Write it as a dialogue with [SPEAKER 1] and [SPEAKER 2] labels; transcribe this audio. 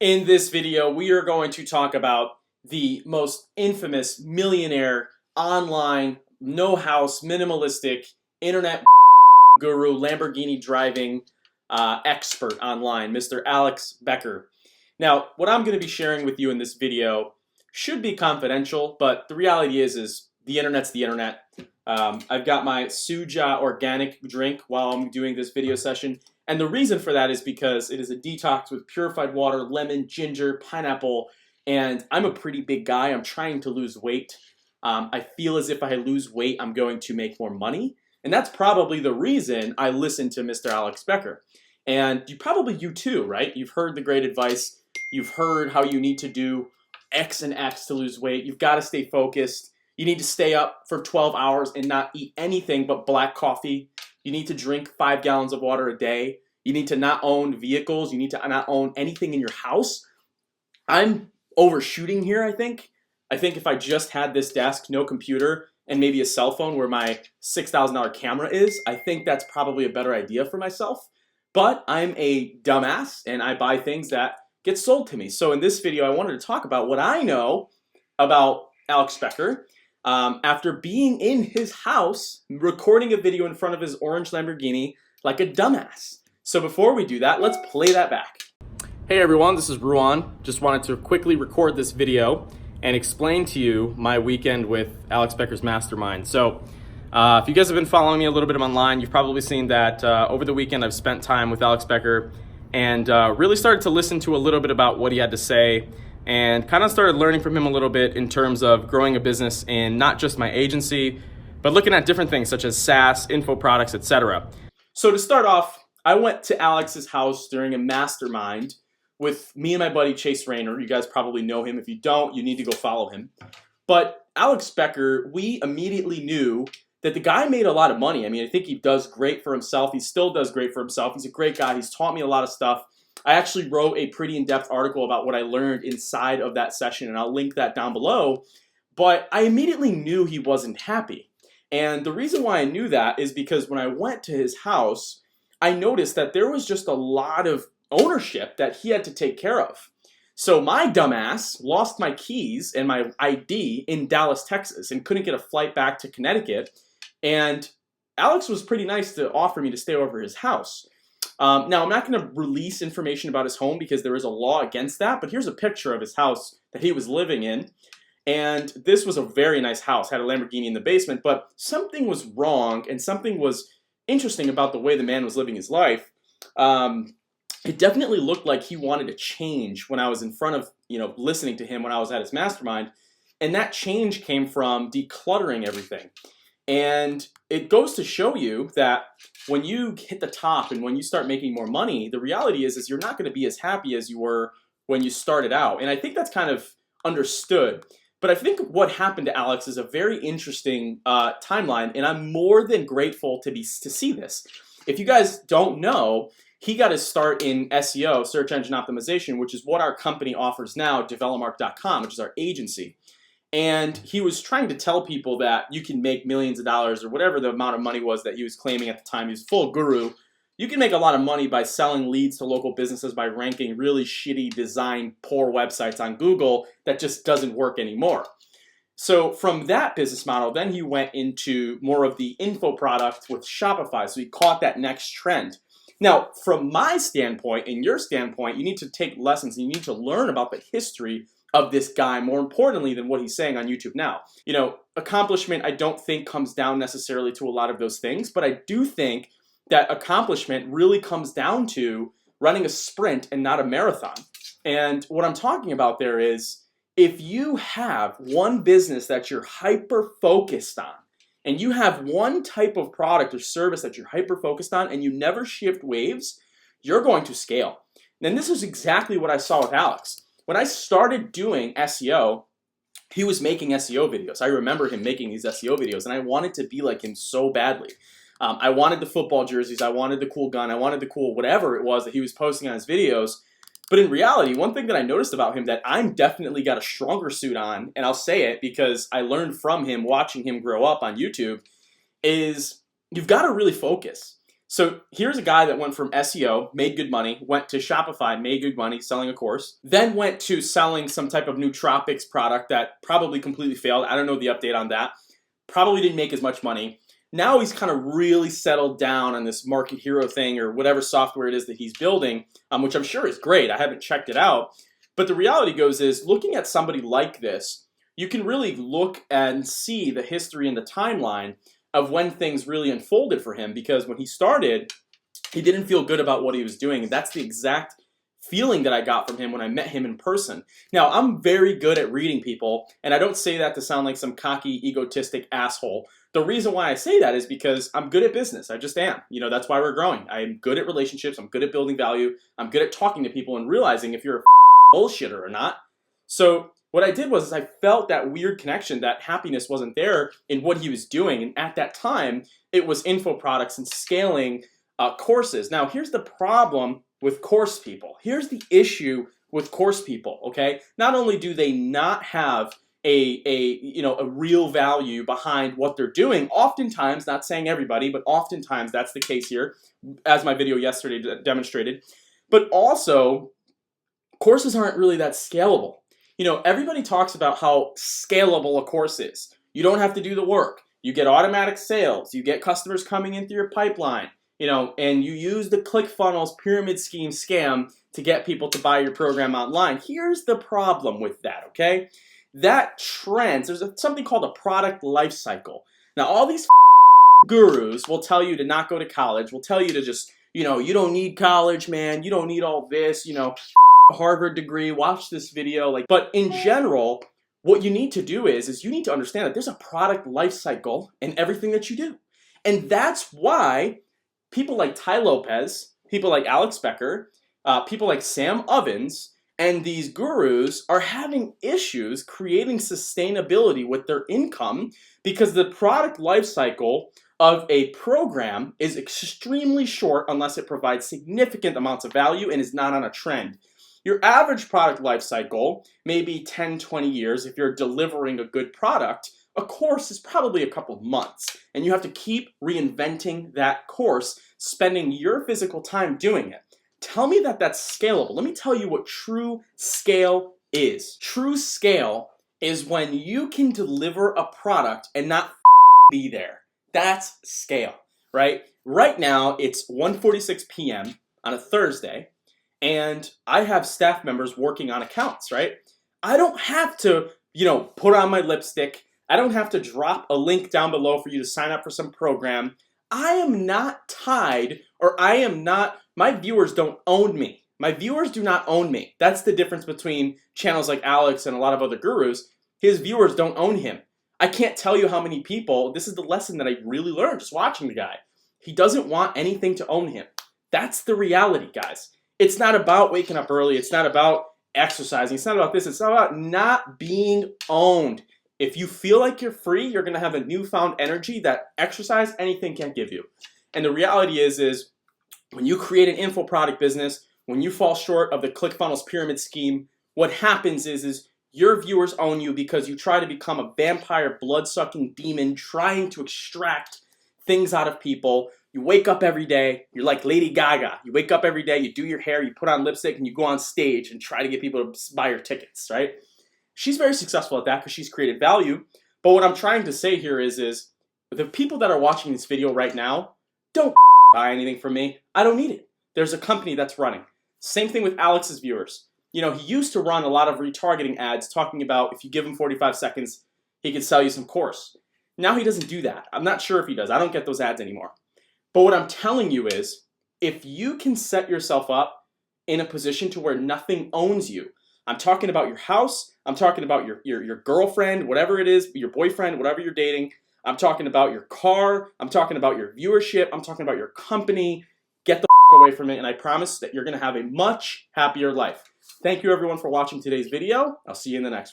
[SPEAKER 1] In this video, we are going to talk about the most infamous millionaire, online, no house, minimalistic, internet guru, Lamborghini driving expert online, Mr. Alex Becker. Now, what I'm going to be sharing with you in this video should be confidential, but the reality is the internet's the internet. I've got my Suja organic drink while I'm doing this video session. And the reason for that is because it is a detox with purified water, lemon, ginger, pineapple, and I'm a pretty big guy. I'm trying to lose weight. I feel as if I lose weight, I'm going to make more money. And that's probably the reason I listen to Mr. Alex Becker. And you too, right? You've heard the great advice. You've heard how you need to do X and X to lose weight. You've got to stay focused. You need to stay up for 12 hours and not eat anything but black coffee. You need to drink 5 gallons of water a day. You need to not own vehicles. You need to not own anything in your house. I'm overshooting here, I think. I think if I just had this desk, no computer, and maybe a cell phone where my $6,000 camera is, I think that's probably a better idea for myself. But I'm a dumbass, and I buy things that get sold to me. So in this video, I wanted to talk about what I know about Alex Becker. After being in his house, recording a video in front of his orange Lamborghini like a dumbass. So before we do that, let's play that back. Hey everyone, this is Ruan. Just wanted to quickly record this video and explain to you my weekend with Alex Becker's mastermind. So if you guys have been following me a little bit online, you've probably seen that over the weekend I've spent time with Alex Becker and really started to listen to a little bit about what he had to say and kind of started learning from him a little bit in terms of growing a business in not just my agency, but looking at different things such as SaaS, info products, etc. So to start off, I went to Alex's house during a mastermind with me and my buddy Chase Rayner. You guys probably know him. If you don't, you need to go follow him. But Alex Becker, we immediately knew that the guy made a lot of money. I mean, I think he does great for himself. He still does great for himself. He's a great guy. He's taught me a lot of stuff. I actually wrote a pretty in-depth article about what I learned inside of that session, and I'll link that down below. But I immediately knew he wasn't happy. And the reason why I knew that is because when I went to his house, I noticed that there was just a lot of ownership that he had to take care of. So my dumbass lost my keys and my ID in Dallas, Texas, and couldn't get a flight back to Connecticut. And Alex was pretty nice to offer me to stay over his house. Now, I'm not going to release information about his home because there is a law against that, but here's a picture of his house that he was living in. And this was a very nice house, had a Lamborghini in the basement, but something was wrong and something was interesting about the way the man was living his life. It definitely looked like he wanted to change when I was in front of, listening to him when I was at his mastermind. And that change came from decluttering everything. And it goes to show you that when you hit the top and when you start making more money, the reality is you're not going to be as happy as you were when you started out. And I think that's kind of understood. But I think what happened to Alex is a very interesting timeline, and I'm more than grateful to see this. If you guys don't know, he got his start in SEO, search engine optimization, which is what our company offers now, developmark.com, which is our agency. And he was trying to tell people that you can make millions of dollars or whatever the amount of money was that he was claiming at the time. He was full guru. You can make a lot of money by selling leads to local businesses by ranking really shitty design, poor websites on Google that just doesn't work anymore. So from that business model, then he went into more of the info product with Shopify. So he caught that next trend. Now, from my standpoint and your standpoint, you need to take lessons and you need to learn about the history of this guy more importantly than what he's saying on YouTube now. Accomplishment I don't think comes down necessarily to a lot of those things, but I do think that accomplishment really comes down to running a sprint and not a marathon. And what I'm talking about there is if you have one business that you're hyper focused on, and you have one type of product or service that you're hyper focused on and you never shift waves, you're going to scale. And this is exactly what I saw with Alex. When I started doing SEO, he was making SEO videos. I remember him making these SEO videos, and I wanted to be like him so badly. I wanted the football jerseys. I wanted the cool gun. I wanted the cool whatever it was that he was posting on his videos. But in reality, one thing that I noticed about him that I'm definitely got a stronger suit on, and I'll say it because I learned from him watching him grow up on YouTube, is you've got to really focus. So here's a guy that went from SEO, made good money, went to Shopify, made good money selling a course, then went to selling some type of nootropics product that probably completely failed. I don't know the update on that. Probably didn't make as much money. Now he's kind of really settled down on this Market Hero thing or whatever software it is that he's building, which I'm sure is great. I haven't checked it out. But the reality goes is, looking at somebody like this, you can really look and see the history and the timeline of when things really unfolded for him, because when he started, he didn't feel good about what he was doing. And that's the exact feeling that I got from him when I met him in person. Now, I'm very good at reading people, and I don't say that to sound like some cocky, egotistic asshole. The reason why I say that is because I'm good at business. I just am. You know, that's why we're growing. I'm good at relationships. I'm good at building value. I'm good at talking to people and realizing if you're a bullshitter or not. So what I did was I felt that weird connection, that happiness wasn't there in what he was doing. And at that time, it was info products and scaling courses. Now, here's the problem with course people. Here's the issue with course people, okay? Not only do they not have a real value behind what they're doing, oftentimes, not saying everybody, but oftentimes that's the case here, as my video yesterday demonstrated, but also courses aren't really that scalable. You know, everybody talks about how scalable a course is. You don't have to do the work. You get automatic sales. You get customers coming into your pipeline, you know, and you use the ClickFunnels pyramid scheme scam to get people to buy your program online. Here's the problem with that, okay? That trends, there's something called a product life cycle. Now, all these gurus will tell you to not go to college, will tell you to just, you know, you don't need college, man. You don't need all this, you know, Harvard degree, watch this video. But in general, what you need to do is you need to understand that there's a product life cycle in everything that you do. And that's why people like Tai Lopez, people like Alex Becker, people like Sam Ovens, and these gurus are having issues creating sustainability with their income because the product life cycle of a program is extremely short unless it provides significant amounts of value and is not on a trend. Your average product life cycle may be 10, 20 years if you're delivering a good product. A course is probably a couple of months, and you have to keep reinventing that course, spending your physical time doing it. Tell me that that's scalable. Let me tell you what true scale is. True scale is when you can deliver a product and not be there. That's scale, right? Right now, it's 1:46 p.m. on a Thursday, and I have staff members working on accounts, right? I don't have to, put on my lipstick. I don't have to drop a link down below for you to sign up for some program. I am not tied, or my viewers don't own me. My viewers do not own me. That's the difference between channels like Alex and a lot of other gurus. His viewers don't own him. I can't tell you how many people, this is the lesson that I really learned just watching the guy. He doesn't want anything to own him. That's the reality, guys. It's not about waking up early. It's not about exercising. It's not about this. It's not about not being owned. If you feel like you're free, you're going to have a newfound energy that exercise, anything can't give you. And the reality is when you create an info product business, when you fall short of the ClickFunnels pyramid scheme, what happens is your viewers own you because you try to become a vampire, blood-sucking demon trying to extract things out of people. You wake up every day, you're like Lady Gaga. You wake up every day, you do your hair, you put on lipstick, and you go on stage and try to get people to buy your tickets, right? She's very successful at that because she's created value. But what I'm trying to say here is the people that are watching this video right now, don't buy anything from me. I don't need it. There's a company that's running. Same thing with Alex's viewers. He used to run a lot of retargeting ads talking about if you give him 45 seconds, he could sell you some course. Now he doesn't do that. I'm not sure if he does. I don't get those ads anymore. But what I'm telling you is, if you can set yourself up in a position to where nothing owns you, I'm talking about your house, I'm talking about your girlfriend, whatever it is, your boyfriend, whatever you're dating, I'm talking about your car, I'm talking about your viewership, I'm talking about your company. Get the away from it, and I promise that you're going to have a much happier life. Thank you everyone for watching today's video. I'll see you in the next one.